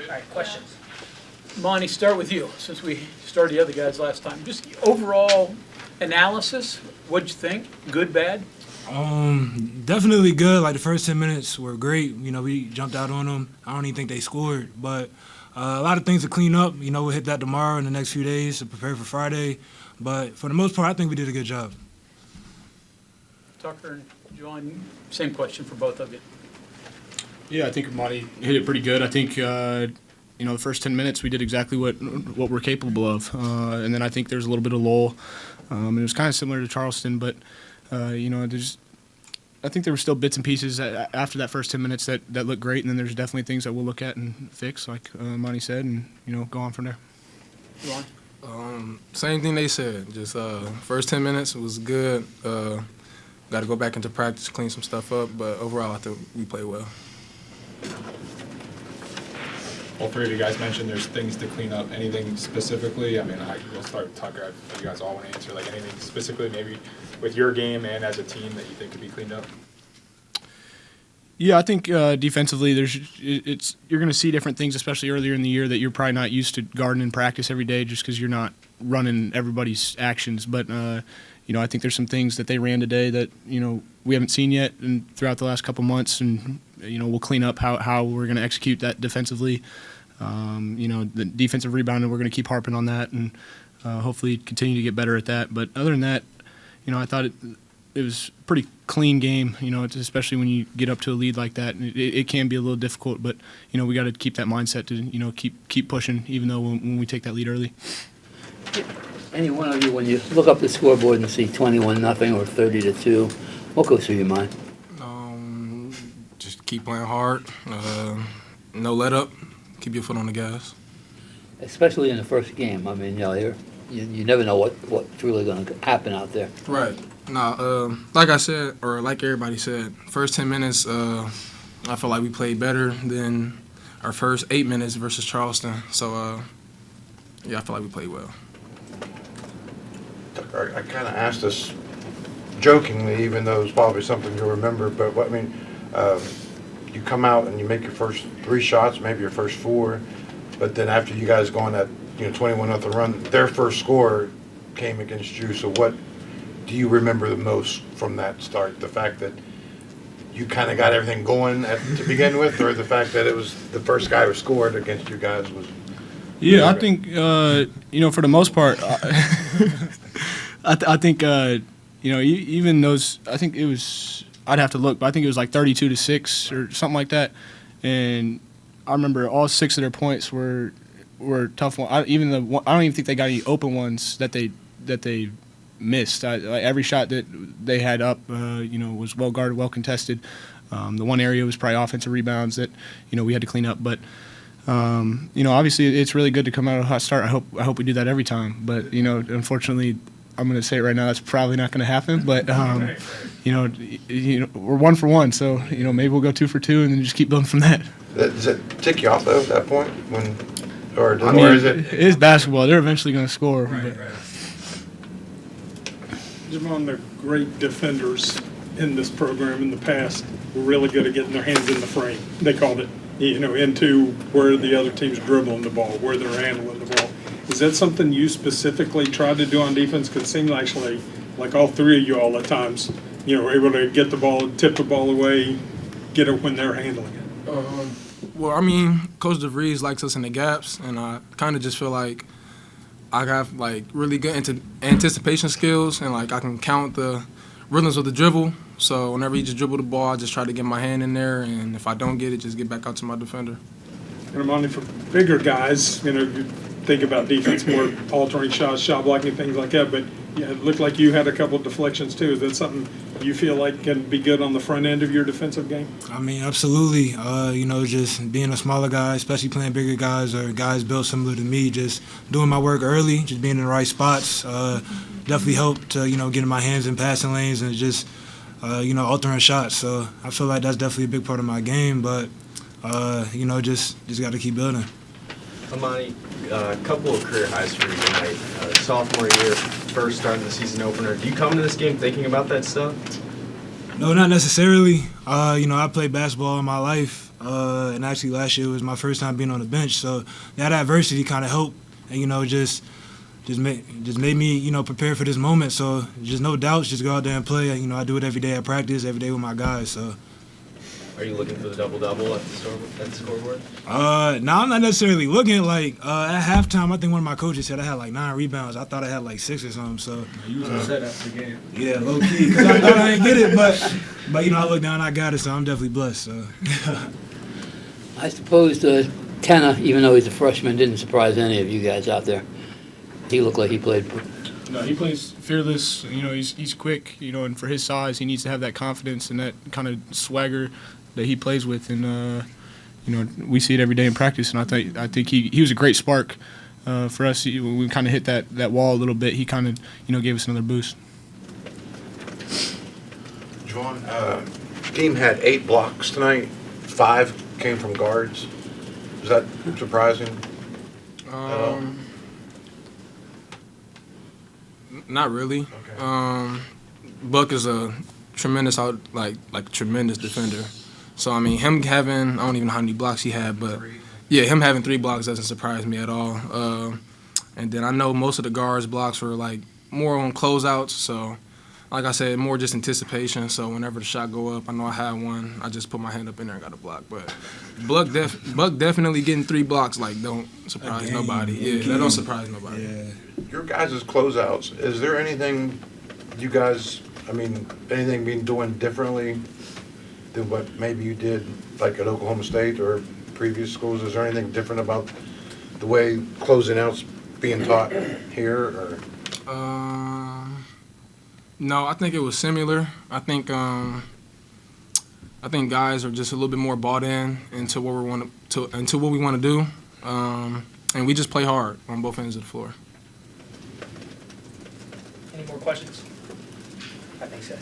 All right, questions? Monty, start with you, since we started the other guys last time. Just overall analysis, what'd you think? Good, bad? Definitely good. Like the first 10 minutes were great. You know, we jumped out on them. I don't even think they scored, but a lot of things to clean up. You know, we'll hit that tomorrow in the next few days to prepare for Friday. But for the most part, I think we did a good job. Tucker and Javon, same question for both of you. Yeah, I think Amani hit it pretty good. I think, the first 10 minutes we did exactly what we're capable of. And then I think there's a little bit of lull. It was kind of similar to Charleston, but, I think there were still bits and pieces after that first 10 minutes that looked great. And then there's definitely things that we'll look at and fix, like Amani said, and, go on from there. Javon? Same thing they said. Just first 10 minutes was good. Got to go back into practice, clean some stuff up. But overall, I think we played well. All three of you guys mentioned there's things to clean up. Anything specifically? I mean, we'll start with Tucker. If you guys all want to answer, like anything specifically, maybe with your game and as a team that you think could be cleaned up. Yeah, I think defensively, you're going to see different things, especially earlier in the year, that you're probably not used to guarding in practice every day, just because you're not running everybody's actions. But I think there's some things that they ran today that we haven't seen yet, and throughout the last couple months, and we'll clean up how we're going to execute that defensively. The defensive rebounding, we're going to keep harping on that, and hopefully continue to get better at that. But other than that, I thought it was a pretty clean game, especially when you get up to a lead like that. It can be a little difficult, but, we got to keep that mindset to, keep pushing, even though when we take that lead early. Any one of you, when you look up the scoreboard and see 21-0 or 30-2, what goes through your mind? Just keep playing hard. No let up. Keep your foot on the gas. Especially in the first game. I mean, you never know what's really going to happen out there. Right. No, like I said, or like everybody said, first 10 minutes, I feel like we played better than our first 8 minutes versus Charleston. So, I feel like we played well. I kind of asked this jokingly, even though it's probably something you'll remember, but you come out and you make your first 3 shots, maybe your first 4, but then after you guys go on that 21-0 run, their first score came against you. So what do you remember the most from that start? The fact that you kind of got everything going to begin with, or the fact that it was the first guy who scored against you guys was? Yeah, I think for the most part, I think even those. I think it was. I'd have to look, but I think it was like 32-6 or something like that. And I remember all 6 of their points were tough ones. I don't even think they got any open ones that they missed. Every shot that they had up, was well guarded, well contested. The one area was probably offensive rebounds that we had to clean up. But obviously it's really good to come out of a hot start. I hope we do that every time. But unfortunately, I'm going to say it right now, that's probably not going to happen. But we're 1 for 1, so maybe we'll go 2 for 2 and then just keep building from that. Does it tick you off though at that point or is it? It is basketball. They're eventually going to score. Right. Javon, the great defenders in this program in the past were really good at getting their hands in the frame. They called it, into where the other team's dribbling the ball, where they're handling the ball. Is that something you specifically tried to do on defense? Because it seemed actually like all 3 of you all at times, were able to get the ball, tip the ball away, get it when they're handling it. Well, I mean, Coach DeVries likes us in the gaps, and I kind of just feel like I have really good anticipation skills, and I can count the rhythms of the dribble. So whenever he just dribble the ball, I just try to get my hand in there, and if I don't get it, just get back out to my defender. And I'm only for bigger guys, you think about defense more, altering shots, shot blocking, things like that. But it looked like you had a couple of deflections too. Is that something you feel like can be good on the front end of your defensive game? I mean, absolutely. Just being a smaller guy, especially playing bigger guys or guys built similar to me, just doing my work early, just being in the right spots, definitely helped to, getting my hands in passing lanes and just, altering shots. So I feel like that's definitely a big part of my game, but, just got to keep building. Amani, a couple of career highs for you tonight. Sophomore year, first start in the season opener. Do you come into this game thinking about that stuff? No, not necessarily. I played basketball all my life, And actually last year was my first time being on the bench, so that adversity kind of helped, and just made me prepare for this moment. So just no doubts, just go out there and play. I do it every day at practice, every day with my guys. So. Are you looking for the double-double at the scoreboard? No, I'm not necessarily looking. Like at halftime, I think one of my coaches said I had like 9 rebounds. I thought I had like 6 or something. So You was upset after the game. yeah, low key, because I thought I didn't get it, but I looked down, I got it, so I'm definitely blessed. So. I suppose Tanner, even though he's a freshman, didn't surprise any of you guys out there. He looked like he played. No, he plays fearless. He's quick. And for his size, he needs to have that confidence and that kind of swagger that he plays with. And we see it every day in practice. And I think he was a great spark for us. When we kind of hit that wall a little bit, he kind of gave us another boost. Javon, team had 8 blocks tonight. 5 came from guards. Is that surprising? Not really. Okay. Buck is a tremendous tremendous defender. So I mean, him having, I don't even know how many blocks he had, but yeah, him having 3 blocks doesn't surprise me at all. And then I know most of the guards' blocks were like more on closeouts. So like I said, more just anticipation. So whenever the shot go up, I know I had one, I just put my hand up in there and got a block. But Buck definitely getting 3 blocks don't surprise nobody. Yeah, that don't surprise nobody. Yeah. Your guys' closeouts, is there anything you guys, anything being doing differently than what maybe you did like at Oklahoma State or previous schools? Is there anything different about the way closing out's being taught here? Or? No, I think it was similar. I think guys are just a little bit more bought into what we want to do, and we just play hard on both ends of the floor. Any more questions? I think so.